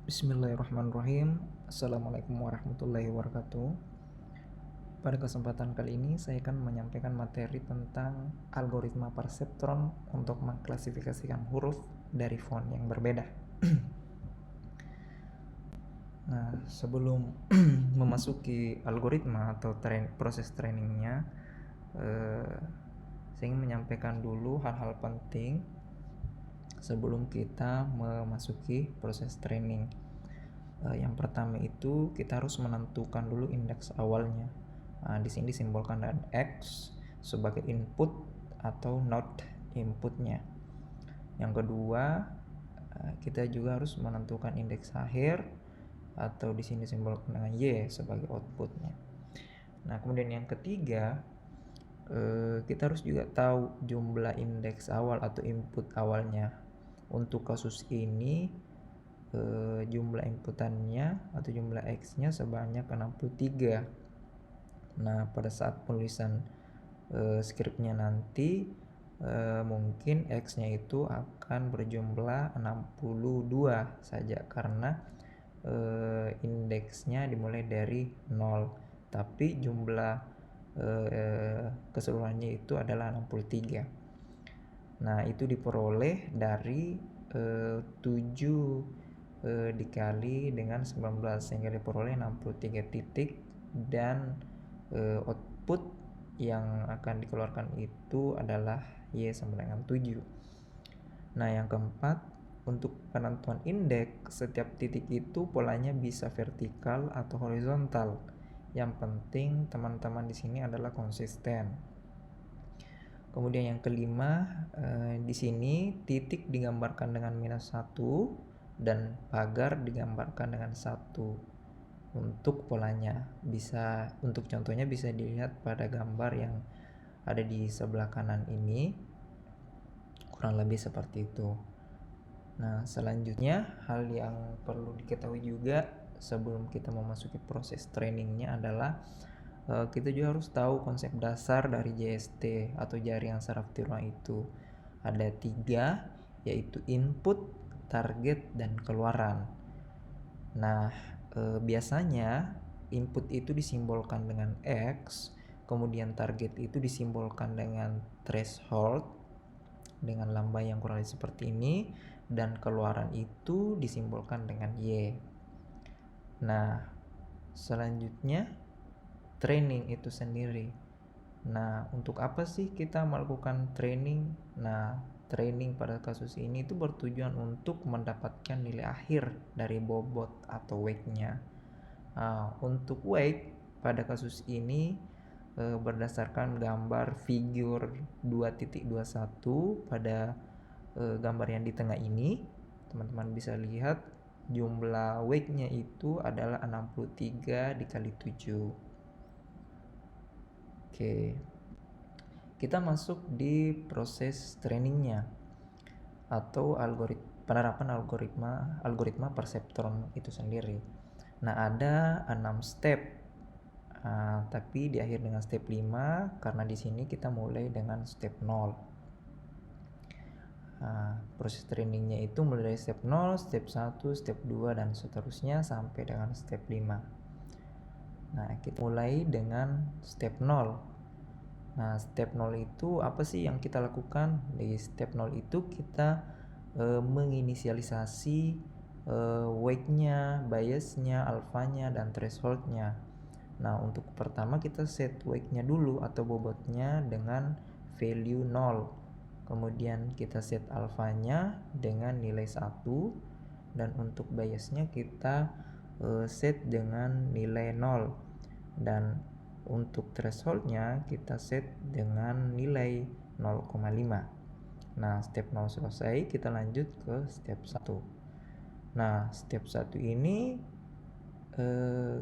Bismillahirrahmanirrahim. Assalamualaikum warahmatullahi wabarakatuh. Pada kesempatan kali ini saya akan menyampaikan materi tentang algoritma perseptron untuk mengklasifikasikan huruf dari font yang berbeda. Nah, sebelum memasuki algoritma atau proses trainingnya, saya ingin menyampaikan dulu hal-hal penting sebelum kita memasuki proses training. Yang pertama itu kita harus menentukan dulu indeks awalnya. Di sini disimbolkan dengan X sebagai input atau not inputnya. Yang kedua, kita juga harus menentukan indeks akhir atau di sini disimbolkan dengan Y sebagai outputnya. Nah, kemudian yang ketiga, kita harus juga tahu jumlah indeks awal atau input awalnya. Untuk kasus ini jumlah inputannya atau jumlah X-nya sebanyak 63. Nah, pada saat penulisan skripnya nanti mungkin X-nya itu akan berjumlah 62 saja karena indeksnya dimulai dari 0, tapi jumlah keseluruhannya itu adalah 63. Nah, itu diperoleh dari 7 dikali dengan 19 sehingga diperoleh 63 titik dan output yang akan dikeluarkan itu adalah Y sama dengan 7. Nah, yang keempat, untuk penentuan indeks setiap titik itu polanya bisa vertikal atau horizontal. Yang penting teman-teman di sini adalah konsisten. Kemudian yang kelima, di sini titik digambarkan dengan -1 dan pagar digambarkan dengan 1. Untuk polanya untuk contohnya bisa dilihat pada gambar yang ada di sebelah kanan ini, kurang lebih seperti itu. Nah, selanjutnya hal yang perlu diketahui juga sebelum kita memasuki proses trainingnya adalah kita juga harus tahu konsep dasar dari JST atau jaringan saraf tiruan itu. Ada 3, yaitu input, target, dan keluaran. Nah, biasanya input itu disimbolkan dengan X, kemudian target itu disimbolkan dengan threshold dengan lambang yang kurang lebih seperti ini, dan keluaran itu disimbolkan dengan Y. Nah, selanjutnya training itu sendiri. Nah, untuk apa sih kita melakukan training? Nah, training pada kasus ini itu bertujuan untuk mendapatkan nilai akhir dari bobot atau weight-nya. Untuk weight pada kasus ini berdasarkan gambar figur 2.21 pada gambar yang di tengah ini, teman-teman bisa lihat jumlah weight-nya itu adalah 63 dikali 7. Oke, kita masuk di proses trainingnya atau penerapan algoritma perseptron itu sendiri. Nah, ada 6 step, tapi di akhir dengan step 5 karena di sini kita mulai dengan step 0. Proses trainingnya itu mulai dari step 0, step 1, step 2, dan seterusnya sampai dengan step 5. Nah, kita mulai dengan step 0. Nah, step 0 itu apa sih yang kita lakukan? Di step 0 itu kita menginisialisasi weight-nya, bias-nya, alfanya, dan threshold-nya. Nah, untuk pertama kita set weight-nya dulu atau bobotnya dengan value 0. Kemudian kita set alfanya dengan nilai 1, dan untuk biasnya kita set dengan nilai 0, dan untuk thresholdnya kita set dengan nilai 0,5. Nah, step 0 selesai, kita lanjut ke step 1. Nah, step 1 ini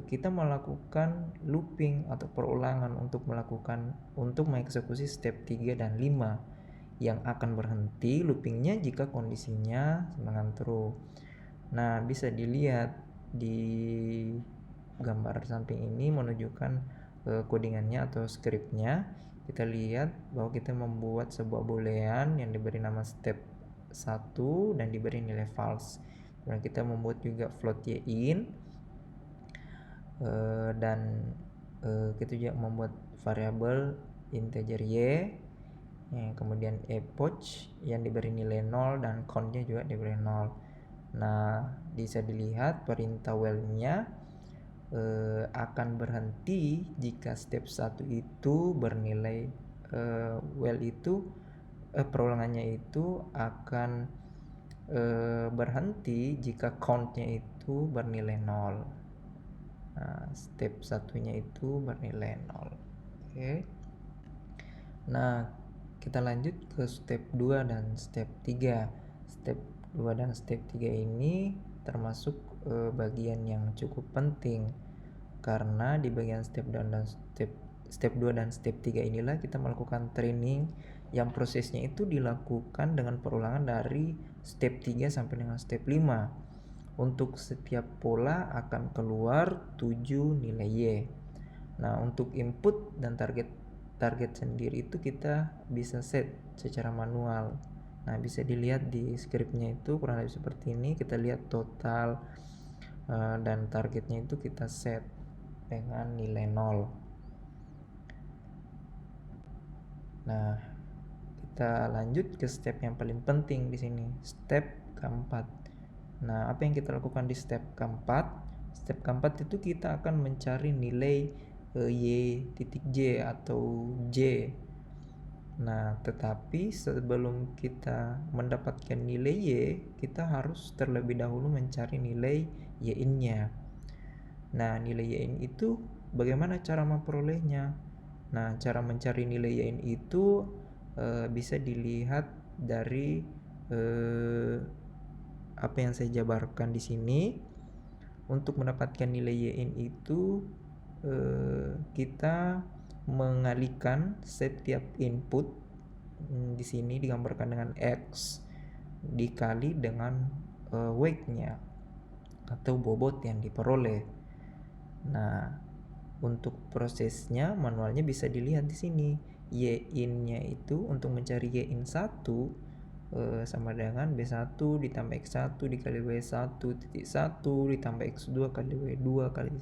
kita melakukan looping atau perulangan untuk mengeksekusi step 3 dan 5 yang akan berhenti loopingnya jika kondisinya dengan true. Nah, bisa dilihat di gambar samping ini menunjukkan codingannya atau scriptnya. Kita lihat bahwa kita membuat sebuah boolean yang diberi nama step 1 dan diberi nilai false. Kemudian kita membuat juga float yin, dan kita juga membuat variabel integer y, kemudian epoch yang diberi nilai 0 dan countnya juga diberi 0. Nah, bisa dilihat perintah while-nya akan berhenti jika step 1 itu bernilai while itu perulangannya itu akan berhenti jika countnya itu bernilai 0. Nah, step satunya itu bernilai 0. Oke. Nah, kita lanjut ke step 2 dan step 3. Step 2 dan step 3 ini termasuk bagian yang cukup penting, karena di bagian step 2 dan step 3 inilah kita melakukan training yang prosesnya itu dilakukan dengan perulangan dari step 3 sampai dengan step 5. Untuk setiap pola akan keluar 7 nilai Y. Nah, untuk input dan target sendiri itu kita bisa set secara manual. Nah, bisa dilihat di scriptnya itu kurang lebih seperti ini. Kita lihat total dan targetnya itu kita set dengan nilai 0. Nah, kita lanjut ke step yang paling penting di sini, step keempat. Nah, apa yang kita lakukan di step keempat? Step keempat itu kita akan mencari nilai y.j atau j. Nah, tetapi sebelum kita mendapatkan nilai y, kita harus terlebih dahulu mencari nilai y-in-nya. Nah, nilai y-in itu bagaimana cara memperolehnya? Nah, cara mencari nilai y-in itu bisa dilihat dari apa yang saya jabarkan di sini. Untuk mendapatkan nilai y-in itu kita mengalihkan setiap input, di sini digambarkan dengan x, dikali dengan weight-nya atau bobot yang diperoleh. Nah, untuk prosesnya manualnya bisa dilihat di sini. Y-in-nya itu untuk mencari y-in 1 sama dengan B1 ditambah X1 dikali W1 titik 1 ditambah X2 kali W2 kali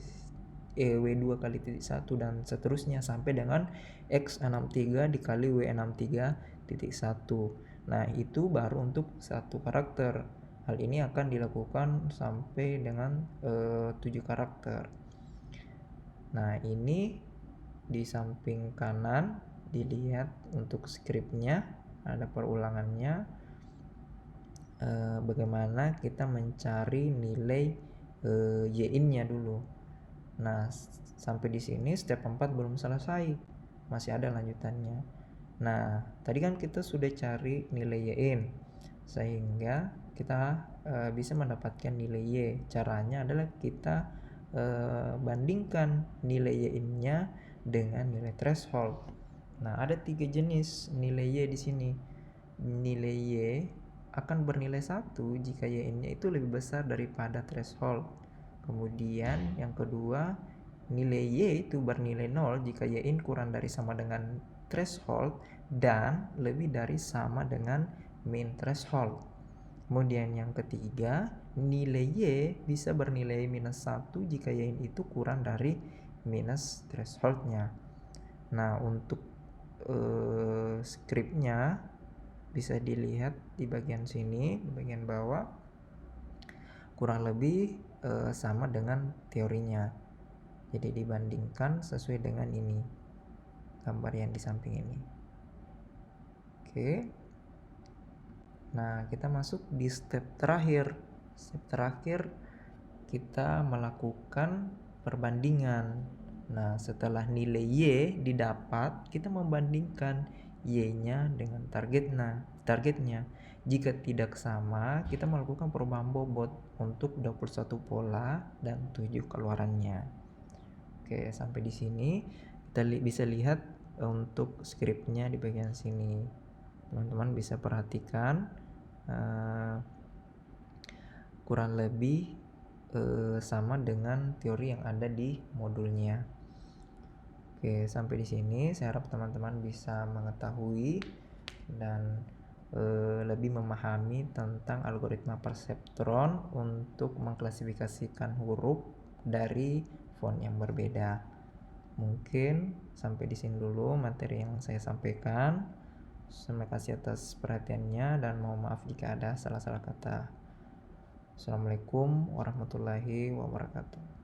W2 kali titik 1 dan seterusnya sampai dengan X63 dikali W63 titik 1. Nah, itu baru untuk satu karakter. Hal ini akan dilakukan sampai dengan 7 karakter. Nah, ini di samping kanan dilihat untuk scriptnya, ada perulangannya, bagaimana kita mencari nilai y-in-nya dulu. Nah, sampai di sini step 4 belum selesai, masih ada lanjutannya. Nah, tadi kan kita sudah cari nilai y-in sehingga kita bisa mendapatkan nilai y. Caranya adalah kita bandingkan nilai y-in-nya dengan nilai threshold. Nah, ada 3 jenis nilai y di sini. Nilai y akan bernilai 1 jika y-in-nya itu lebih besar daripada threshold. Kemudian yang kedua, nilai y itu bernilai 0 jika y-in kurang dari sama dengan threshold dan lebih dari sama dengan min threshold. Kemudian yang ketiga, nilai y bisa bernilai minus 1 jika y-in itu kurang dari minus thresholdnya. Nah, untuk scriptnya bisa dilihat di bagian sini, di bagian bawah, kurang lebih sama dengan teorinya. Jadi dibandingkan sesuai dengan ini, gambar yang di samping ini. Oke. Nah, kita masuk di step terakhir. Step terakhir kita melakukan perbandingan. Nah, setelah nilai y didapat, kita membandingkan y-nya dengan targetnya. Jika tidak sama, kita melakukan perubahan bobot untuk 21 pola dan 7 keluarannya. Oke, sampai di sini kita bisa lihat untuk scriptnya di bagian sini. Teman-teman bisa perhatikan kurang lebih sama dengan teori yang ada di modulnya. Oke, sampai di sini saya harap teman-teman bisa mengetahui dan lebih memahami tentang algoritma perseptron untuk mengklasifikasikan huruf dari font yang berbeda. Mungkin sampai di sini dulu materi yang saya sampaikan. Terima kasih atas perhatiannya dan mohon maaf jika ada salah-salah kata. Assalamualaikum warahmatullahi wabarakatuh.